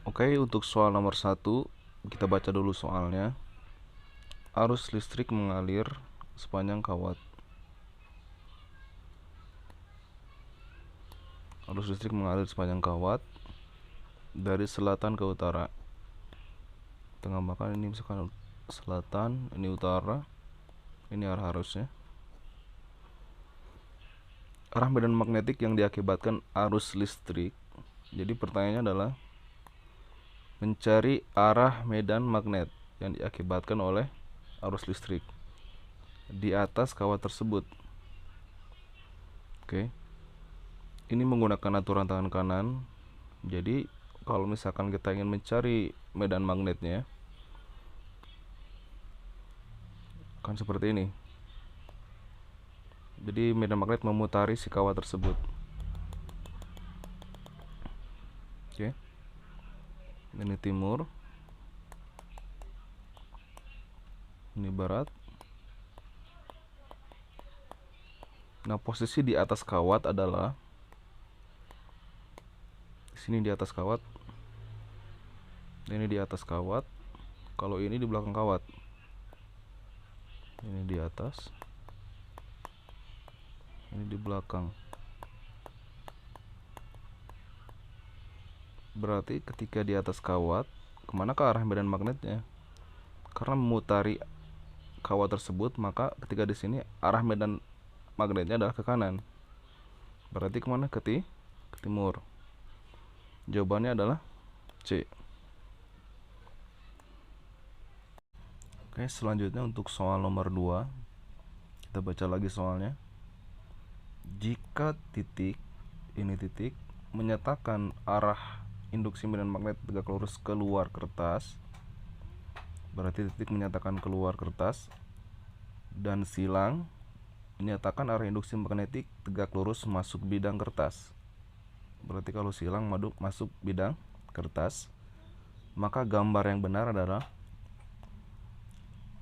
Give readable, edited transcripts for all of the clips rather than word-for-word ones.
Oke, untuk soal nomor 1 kita baca dulu soalnya. Arus listrik mengalir sepanjang kawat. Arus listrik mengalir sepanjang kawat dari selatan ke utara. Kita gambarkan ini misalkan selatan, ini utara, ini arah arusnya. Arah medan magnetik yang diakibatkan arus listrik. Jadi pertanyaannya adalah mencari arah medan magnet yang diakibatkan oleh arus listrik di atas kawat tersebut. Oke. Ini menggunakan aturan tangan kanan. Jadi kalau misalkan kita ingin mencari medan magnetnya, kan seperti ini. Jadi medan magnet memutari si kawat tersebut. Oke. Ini timur, ini barat. Nah, posisi di atas kawat adalah di sini di atas kawat. Ini di atas kawat. Kalau ini di belakang kawat. Ini di atas. Ini di belakang. Berarti ketika di atas kawat, kemana ke arah medan magnetnya? Karena memutari kawat tersebut, maka ketika di sini arah medan magnetnya adalah ke kanan. Berarti kemana? Ke timur. Jawabannya adalah C. Oke, selanjutnya untuk soal nomor 2. Kita baca lagi soalnya. Jika titik, ini titik, menyatakan arah induksi medan magnet tegak lurus keluar kertas, berarti titik menyatakan keluar kertas, dan silang menyatakan arah induksi magnetik tegak lurus masuk bidang kertas. Berarti kalau silang masuk bidang kertas, maka gambar yang benar adalah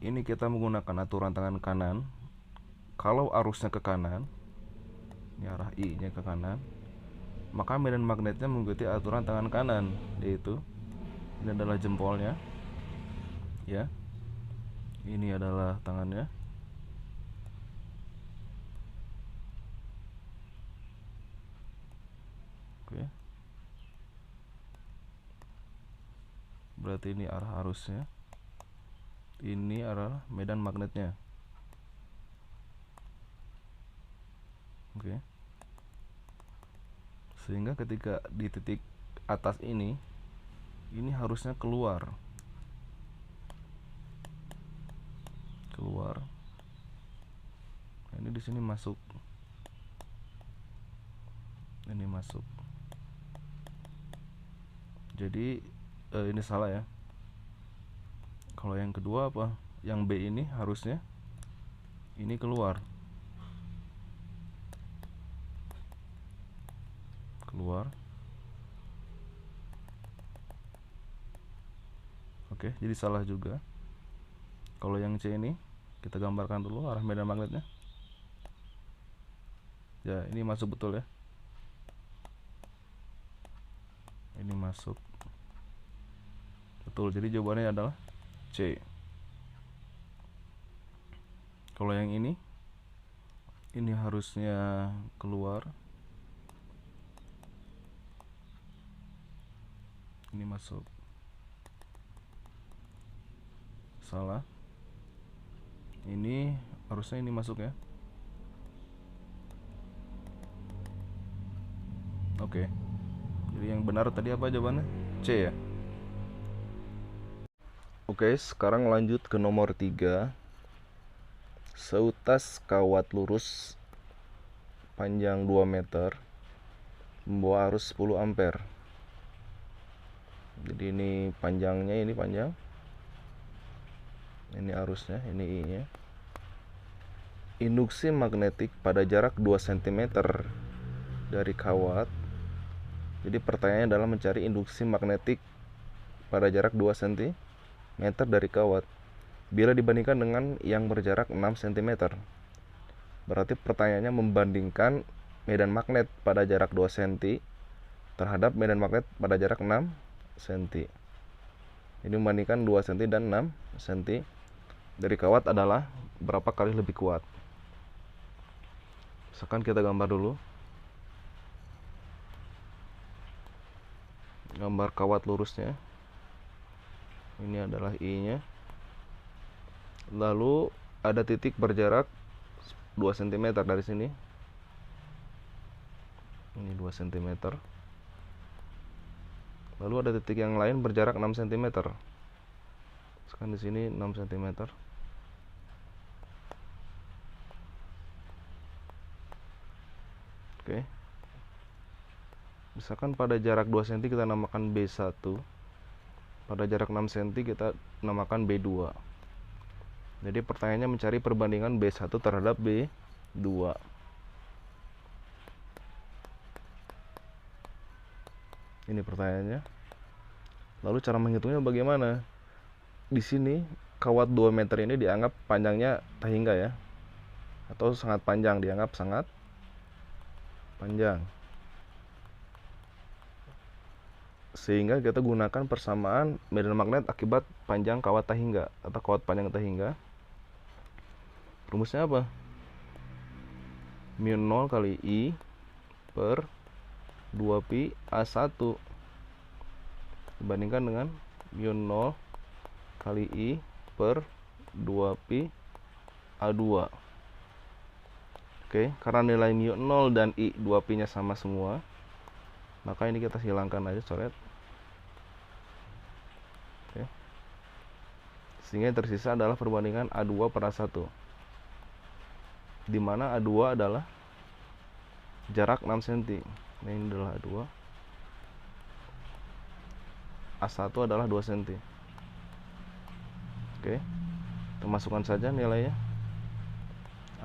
ini. Kita menggunakan aturan tangan kanan. Kalau arusnya ke kanan, ini arah I nya ke kanan, maka medan magnetnya mengikuti aturan tangan kanan, yaitu ini adalah jempolnya, ya. Ini adalah tangannya. Oke. Berarti ini arah arusnya. Ini arah medan magnetnya. Oke. Sehingga ketika di titik atas ini harusnya keluar. Nah, ini di sini masuk. Ini masuk. Jadi ini salah ya. Kalau yang kedua apa? Yang B ini harusnya ini keluar. Oke, jadi salah juga. Kalau yang C ini kita gambarkan dulu arah medan magnetnya. Ya, ini masuk betul ya. Ini masuk betul. Jadi jawabannya adalah C. Kalau yang ini harusnya keluar. Ini masuk. Salah. Ini harusnya ini masuk ya. Oke. Jadi yang benar tadi apa jawabannya? C ya. Oke, sekarang lanjut ke nomor 3. Seutas kawat lurus panjang 2 meter membawa arus 10 ampere. Jadi ini panjangnya, ini panjang. Ini arusnya, ini I-nya. Induksi magnetik pada jarak 2 cm dari kawat. Jadi pertanyaannya adalah mencari induksi magnetik pada jarak 2 cm dari kawat bila dibandingkan dengan yang berjarak 6 cm. Berarti pertanyaannya membandingkan medan magnet pada jarak 2 cm terhadap medan magnet pada jarak 6 cm. Ini membandingkan 2 cm dan 6 cm dari kawat adalah berapa kali lebih kuat. Misalkan kita gambar dulu. Gambar kawat lurusnya. Ini adalah I-nya. Lalu ada titik berjarak 2 cm dari sini. Ini 2 cm. Lalu ada titik yang lain berjarak 6 cm. Sekarang di sini 6 cm. Oke. Misalkan pada jarak 2 cm kita namakan B1. Pada jarak 6 cm kita namakan B2. Jadi pertanyaannya mencari perbandingan B1 terhadap B2. Ini pertanyaannya. Lalu cara menghitungnya bagaimana? Di sini kawat 2 meter ini dianggap panjangnya tak hingga ya. Atau sangat panjang, dianggap sangat panjang. Sehingga kita gunakan persamaan medan magnet akibat panjang kawat tak hingga atau kawat panjang tak hingga. Rumusnya apa? Mu0 kali I per 2pi A1 dibandingkan dengan mu0 kali I per 2pi A2. Oke, karena nilai mu0 dan I 2pi nya sama semua, maka ini kita hilangkan aja, coret. Oke. Sehingga yang tersisa adalah perbandingan A2 per A1, di mana A2 adalah jarak 6 cm. Nah, ini adalah A2. A1 adalah 2 cm. Oke, kita masukkan saja nilainya.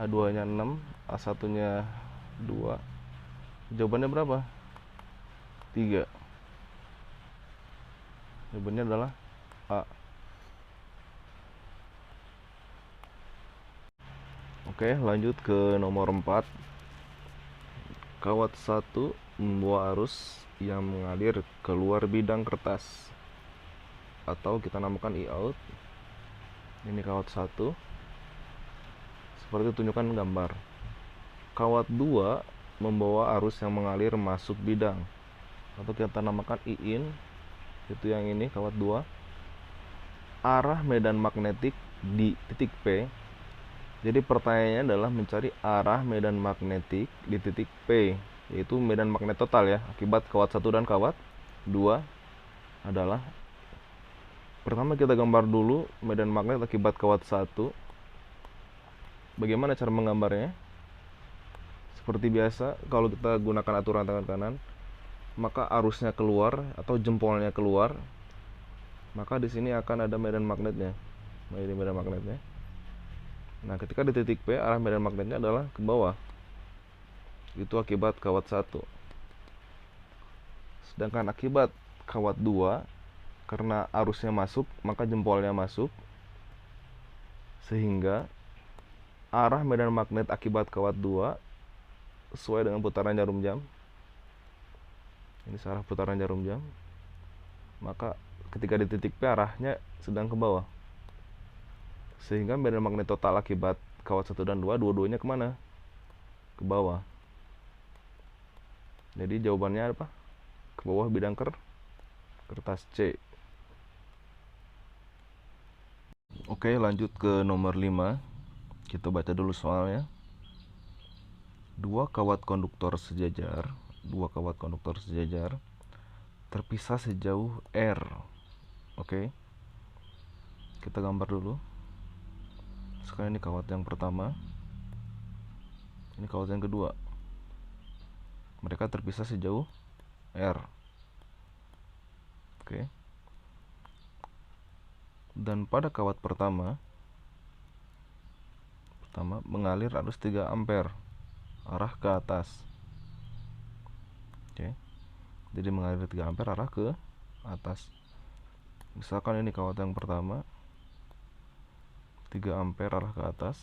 A2 nya 6, A1 nya 2. Jawabannya berapa? 3. Jawabannya adalah A. Oke, lanjut ke nomor 4. Kawat 1 membawa arus yang mengalir keluar bidang kertas, atau kita namakan I-out. Ini kawat 1 seperti tunjukkan gambar. Kawat 2 membawa arus yang mengalir masuk bidang, atau kita namakan I-in. Itu yang ini, kawat 2. Arah medan magnetik di titik P. Jadi pertanyaannya adalah mencari arah medan magnetik di titik P, yaitu medan magnet total ya, akibat kawat 1 dan kawat 2 adalah, pertama kita gambar dulu medan magnet akibat kawat 1. Bagaimana cara menggambarnya? Seperti biasa, kalau kita gunakan aturan tangan kanan, maka arusnya keluar atau jempolnya keluar, maka di sini akan ada medan magnetnya. Nah, ini medan magnetnya. Nah, ketika di titik P, arah medan magnetnya adalah ke bawah. Itu akibat kawat 1. Sedangkan akibat kawat 2, karena arusnya masuk, maka jempolnya masuk. Sehingga arah medan magnet akibat kawat 2 sesuai dengan putaran jarum jam. Ini arah putaran jarum jam. Maka ketika di titik P, arahnya sedang ke bawah. Sehingga medan magnet total akibat kawat 1 dan 2, dua-duanya kemana? Ke bawah. Jadi jawabannya apa? Ke bawah bidang kertas C. Oke, lanjut ke nomor 5. Kita baca dulu soalnya. Dua kawat konduktor sejajar terpisah sejauh R. Oke. Kita gambar dulu. Sekarang ini kawat yang pertama, ini kawat yang kedua. Mereka terpisah sejauh R. Oke. Dan pada kawat pertama mengalir arus 3 ampere arah ke atas. Oke. Jadi mengalir 3 ampere arah ke atas. Misalkan ini kawat yang pertama, 3 ampere arah ke atas.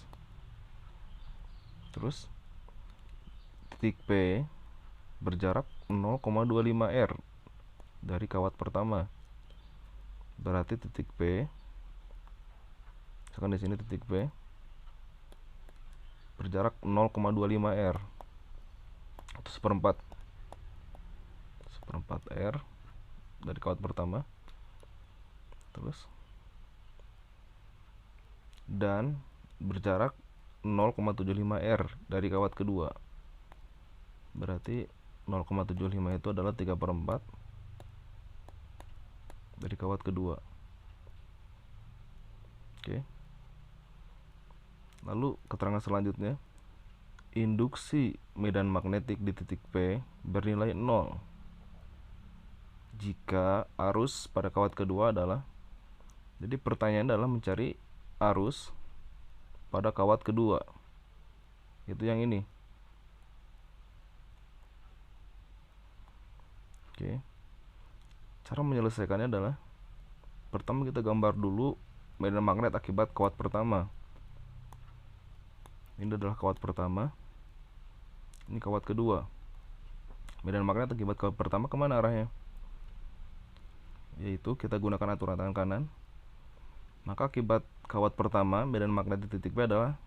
Terus titik P berjarak 0,25 R dari kawat pertama. Berarti titik P, misalkan di sini titik P berjarak 0,25 R atau seperempat R dari kawat pertama, terus dan berjarak 0,75 R dari kawat kedua. Berarti 0,75 itu adalah 3/4 dari kawat kedua. Oke. Lalu keterangan selanjutnya, induksi medan magnetik di titik P bernilai 0 jika arus pada kawat kedua adalah, jadi pertanyaan adalah mencari arus pada kawat kedua, itu yang ini. Oke. Cara menyelesaikannya adalah, pertama kita gambar dulu medan magnet akibat kawat pertama. Ini adalah kawat pertama, ini kawat kedua. Medan magnet akibat kawat pertama kemana arahnya? Yaitu kita gunakan aturan tangan kanan. Maka akibat kawat pertama medan magnet di titik P adalah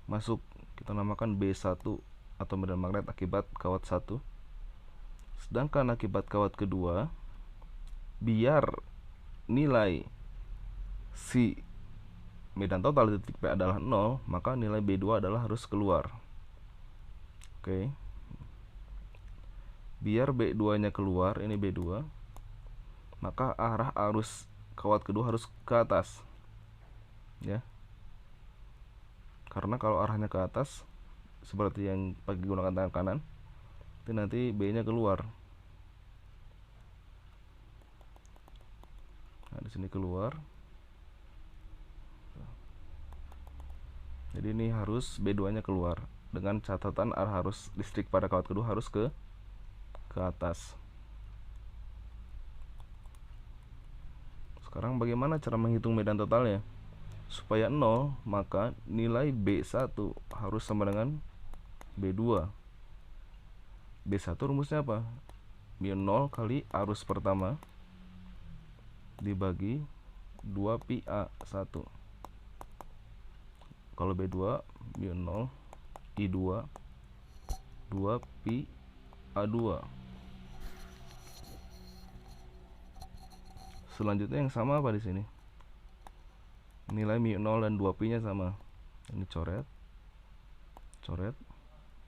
masuk, kita namakan B1 atau medan magnet akibat kawat 1. Sedangkan akibat kawat kedua, biar nilai si medan total di titik P adalah 0, maka nilai B2 adalah harus keluar. Oke. Biar B2 nya keluar, ini B2, maka arah arus kawat kedua harus ke atas, ya. Karena kalau arahnya ke atas, seperti yang pakai gunakan tangan kanan, itu nanti B nya keluar. Nah, di sini keluar. Jadi ini harus B2 nya keluar, dengan catatan arah arus listrik pada kawat kedua harus ke atas. Sekarang bagaimana cara menghitung medan totalnya? Supaya 0, maka nilai B1 harus sama dengan B2. B1 rumusnya apa? Mu 0 kali arus pertama dibagi 2 pi A1. Kalau B2 mu 0 I2 2 pi A2. Selanjutnya yang sama apa di sini? Nilai mu 0 dan 2 pi nya sama. Ini coret.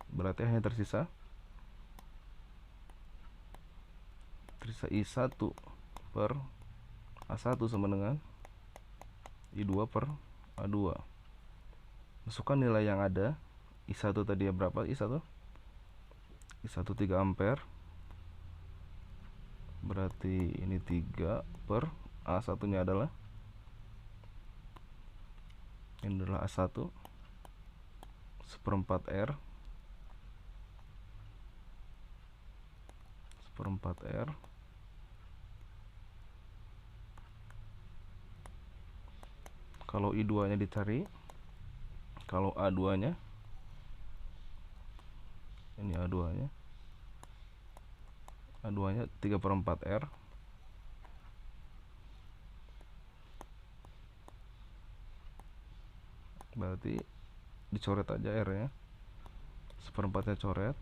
Berarti hanya tersisa I1 per A1 sama dengan I2 per A2. Masukkan nilai yang ada. I1 tadi ya berapa? I1 3 ampere. Berarti ini 3 per A1 nya adalah, ini adalah A1 seperempat R kalau I2 nya dicari, kalau A2 nya, ini A2 nya 3/4 R berarti dicoret aja R nya, seperempatnya coret,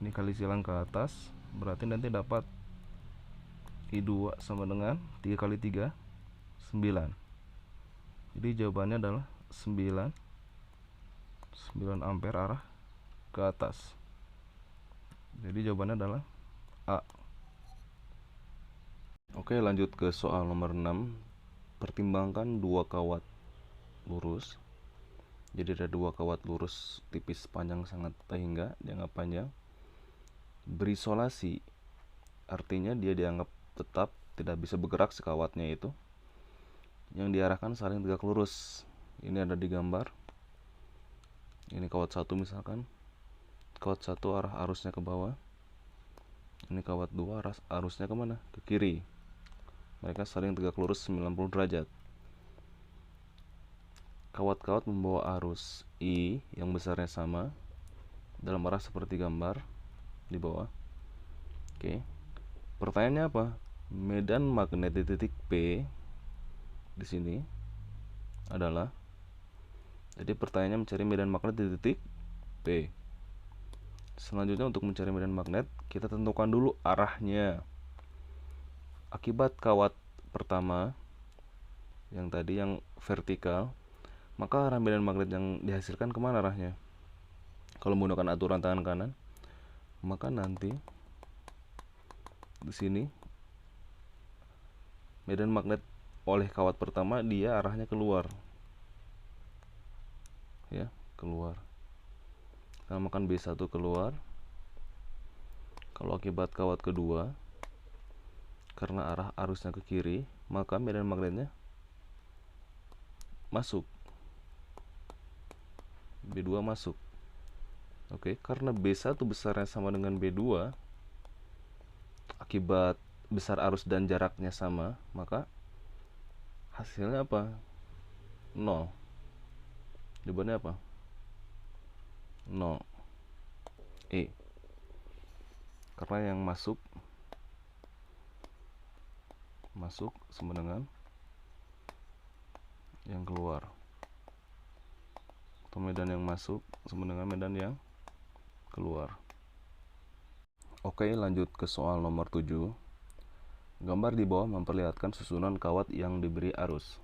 ini kali silang ke atas, berarti nanti dapat I2 sama dengan 3 kali 3 9. Jadi jawabannya adalah 9 ampere arah ke atas. Jadi jawabannya adalah A. Oke, lanjut ke soal nomor 6. Pertimbangkan dua kawat lurus. Jadi ada dua kawat lurus tipis panjang sangat hingga dianggap panjang, berisolasi, artinya dia dianggap tetap tidak bisa bergerak sekawatnya itu, yang diarahkan saling tegak lurus. Ini ada di gambar. Ini kawat 1 misalkan. Kawat 1 arah arusnya ke bawah. Ini kawat 2 arah arusnya kemana? Ke kiri. Mereka saling tegak lurus 90 derajat. Kawat-kawat membawa arus I yang besarnya sama dalam arah seperti gambar di bawah. Oke. Pertanyaannya apa? medan magnet di titik P di sini adalah, jadi pertanyaannya mencari medan magnet di titik P. Selanjutnya untuk mencari medan magnet, kita tentukan dulu arahnya. Akibat kawat pertama yang tadi yang vertikal, maka arah medan magnet yang dihasilkan kemana arahnya? Kalau menggunakan aturan tangan kanan, maka nanti di sini medan magnet oleh kawat pertama dia arahnya keluar, ya, keluar. Kita namakan B1 keluar. Kalau akibat kawat kedua, karena arah arusnya ke kiri, maka medan magnetnya masuk, B2 masuk. Oke, karena B1 besarnya sama dengan B2, akibat besar arus dan jaraknya sama, maka hasilnya apa? 0. Jawabannya apa? 0. E. Karena yang masuk sama dengan yang keluar, atau medan yang masuk sama dengan medan yang keluar. Oke, lanjut ke soal nomor 7. Gambar di bawah memperlihatkan susunan kawat yang diberi arus.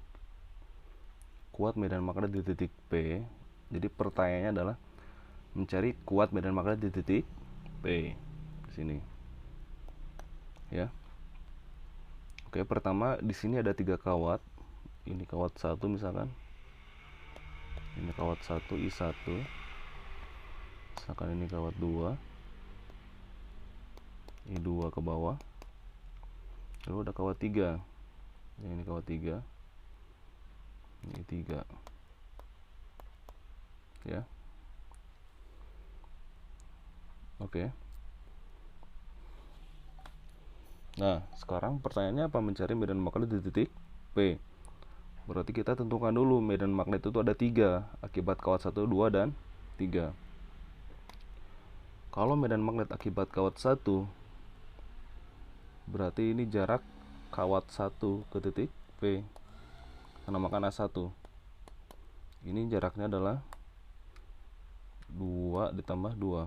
Kuat medan magnet di titik P. Jadi pertanyaannya adalah mencari kuat medan magnet di titik P di sini. Ya. Oke, pertama di sini ada 3 kawat. Ini kawat 1 misalkan. Ini kawat 1 I1. Misalkan ini kawat 2. I2 ke bawah. Lalu ada kawat 3. Ini kawat 3. Ini 3. Ya. Oke. Nah, sekarang pertanyaannya apa? Mencari medan magnet di titik P. Berarti kita tentukan dulu medan magnet itu ada 3 akibat kawat 1, 2, dan 3. Kalau medan magnet akibat kawat 1, berarti ini jarak kawat 1 ke titik P. Kita namakan A1. Ini jaraknya adalah 2 ditambah 2.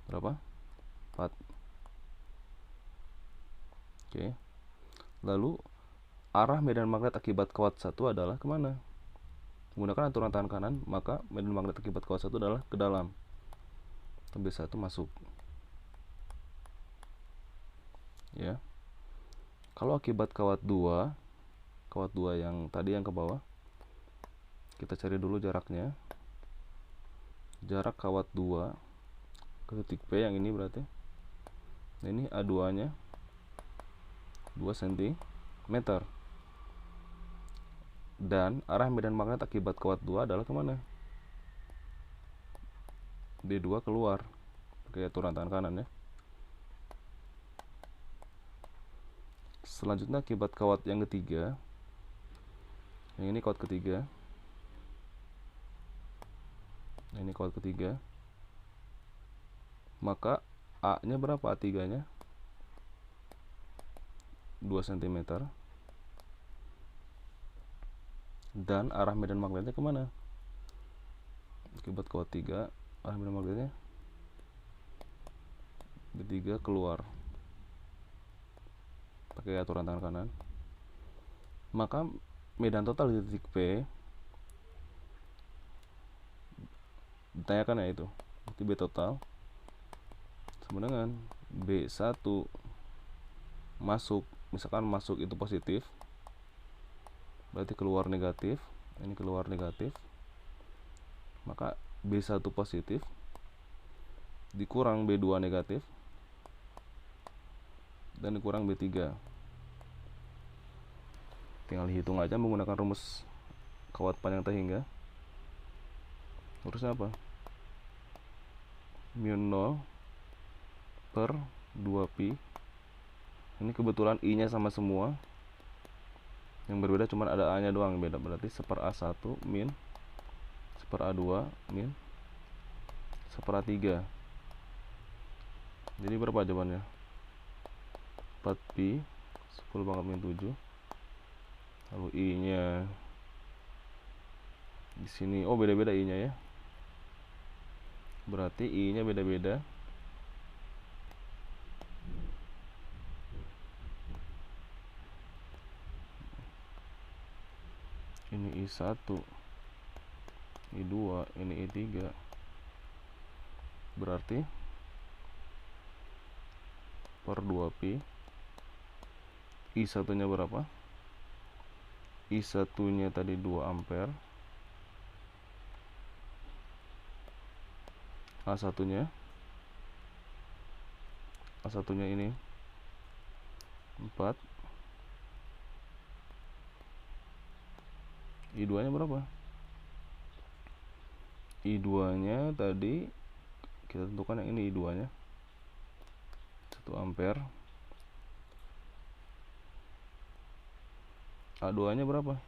Berapa? 4. Oke. Lalu arah medan magnet akibat kawat 1 adalah kemana? Menggunakan aturan tangan kanan, maka medan magnet akibat kawat 1 adalah ke dalam. B1 masuk. Ya. Kalau akibat kawat 2 yang tadi yang ke bawah, kita cari dulu jaraknya. Jarak kawat 2 ke titik P yang ini berarti. Nah, ini A2 nya 2 cm. Dan arah medan magnet akibat kawat 2 adalah kemana? B2 keluar. Pakai aturan tangan kanan ya. Selanjutnya akibat kawat yang ketiga. Yang ini kawat ketiga. Nah, ini kawat ketiga. Maka A nya berapa? A3 nya 2 cm. Dan arah medan magnetnya kemana? Akibat kawat 3, arah medan magnetnya B3 keluar. Pakai aturan tangan kanan. Maka medan total di titik P ditanyakan ya itu. Berarti B total sama dengan B1 masuk. Misalkan masuk itu positif, berarti keluar negatif. Ini keluar negatif. Maka B1 positif dikurang B2 negatif dan dikurang B3. Tinggal hitung aja menggunakan rumus kawat panjang terhingga. Terusnya apa? Mu 0 per 2pi. Ini kebetulan I nya sama semua. Yang berbeda cuma ada A nya doang beda. Berarti 1/A1 min 1/A2 min 1/A3. Jadi berapa jawabannya? 4 pi 10 pangkat min 7. Lalu I nya di sini, oh beda-beda I nya ya, berarti I nya beda-beda. Ini I1, I2, ini I3. Berarti per 2 pi. I1 nya berapa? I1 nya tadi 2 ampere. A1 nya ini 4. I2 nya berapa? I2 nya tadi kita tentukan yang ini, I2 nya 1 ampere. A2 nya berapa?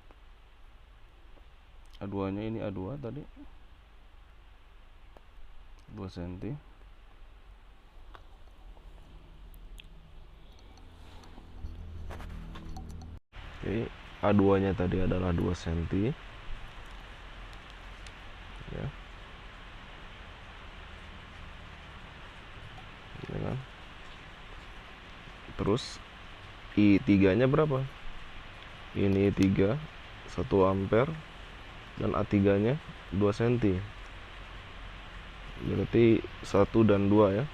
A2 nya ini, A2 tadi 2 cm. Oke, A2 nya tadi adalah 2 cm ya. Ya kan? Terus I3 nya berapa? Ini I3 1 ampere dan A3 nya 2 cm. Berarti 1 dan 2 ya.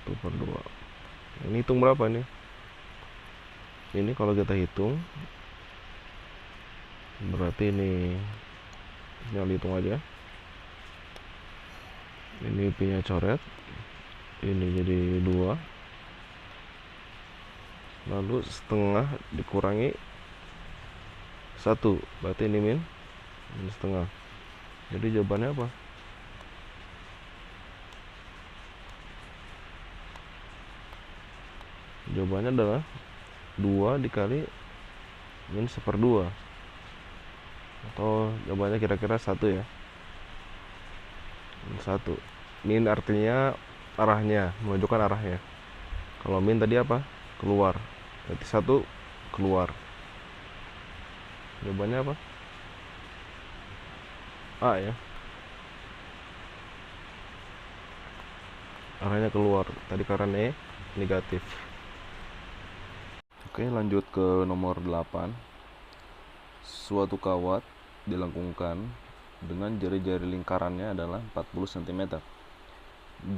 1/2. Ini hitung berapa nih? Ini kalau kita hitung berarti ini tinggal hitung aja. Ini pi nya coret, ini jadi 2, lalu setengah dikurangi 1, berarti ini min setengah. Jadi jawabannya apa? Jawabannya adalah 2 dikali min 1/2, atau jawabannya kira-kira 1 ya. 1. Min artinya arahnya, menunjukkan arahnya. Kalau min tadi apa? Keluar. Berarti 1 keluar. Jawabannya apa? A ya. Arahnya keluar. Tadi karena negatif. Oke, lanjut ke nomor 8. Suatu kawat dilengkungkan dengan jari-jari lingkarannya adalah 40 cm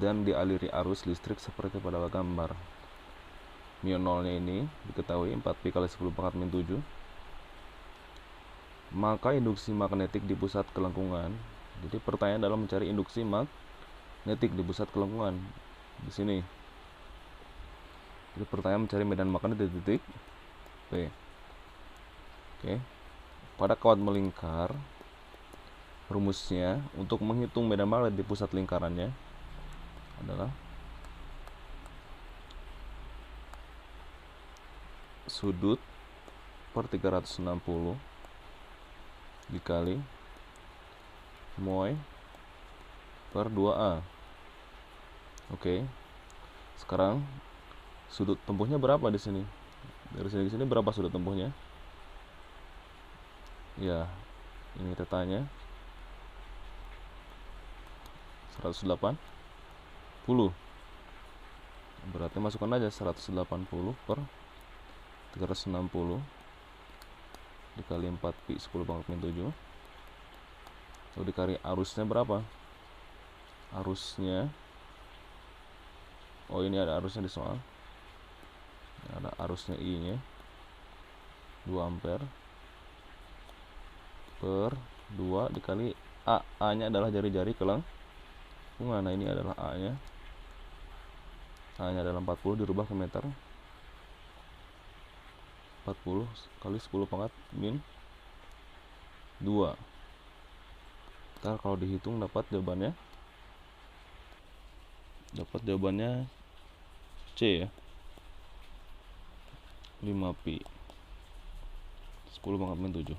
dan dialiri arus listrik seperti pada gambar. Mu 0 nya ini diketahui 4 pi kali 10 pangkat min 7. Maka induksi magnetik di pusat kelengkungan. Jadi pertanyaan adalah mencari induksi magnetik di pusat kelengkungan di sini. Jadi pertanyaan mencari medan magnet di titik P. Oke. Pada kawat melingkar, rumusnya untuk menghitung medan magnet di pusat lingkarannya adalah sudut per 360 dikali moy per 2A. Oke. Sekarang sudut tempuhnya berapa di sini? Dari sini ke sini berapa sudut tempuhnya? Ya, ini tetanya 180. Berarti masukkan aja 180 per 360 dikali 4 pi 10 pangkat min 7. Lalu dikali arusnya berapa? Arusnya, oh ini ada arusnya di soal. Ada arusnya I nya 2 ampere per 2 dikali A. A nya adalah jari-jari kelengkungan. Nah ini adalah A nya. A nya adalah 40 dirubah ke meter. 40 kali 10 pangkat min 2. Ntar kalau dihitung dapat jawabannya C ya, 5 pi 10 pangkat min 7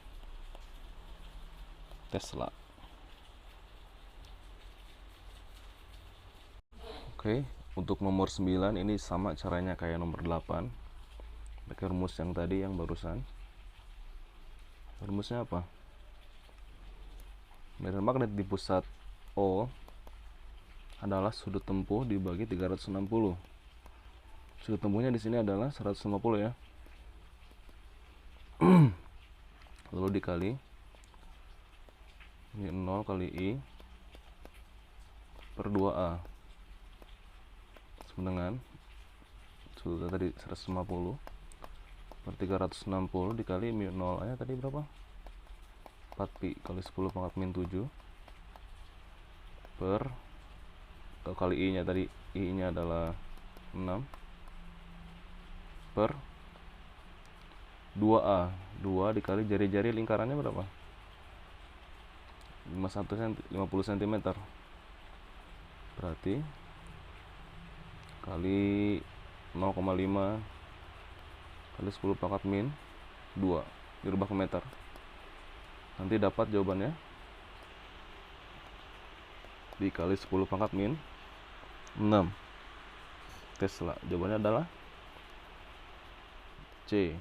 Tesla. Oke, Untuk nomor 9 ini sama caranya kayak nomor 8, pakai rumus yang tadi yang barusan. Rumusnya apa? Medan magnet di pusat O adalah sudut tempuh dibagi 360. Sudut tempuhnya di sini adalah 150 ya. Lalu dikali ini 0 kali I per 2A sama dengan sudah tadi 150 per 360 dikali mu 0 nya tadi berapa? 4pi kali 10 pangkat min 7 per kali I nya tadi, I nya adalah 6 per 2A. 2 dikali jari-jari lingkarannya berapa? 50 cm. Berarti kali 0,5 kali 10 pangkat min 2 dirubah ke meter. Nanti dapat jawabannya dikali 10 pangkat min 6 Tesla. Jawabannya adalah C.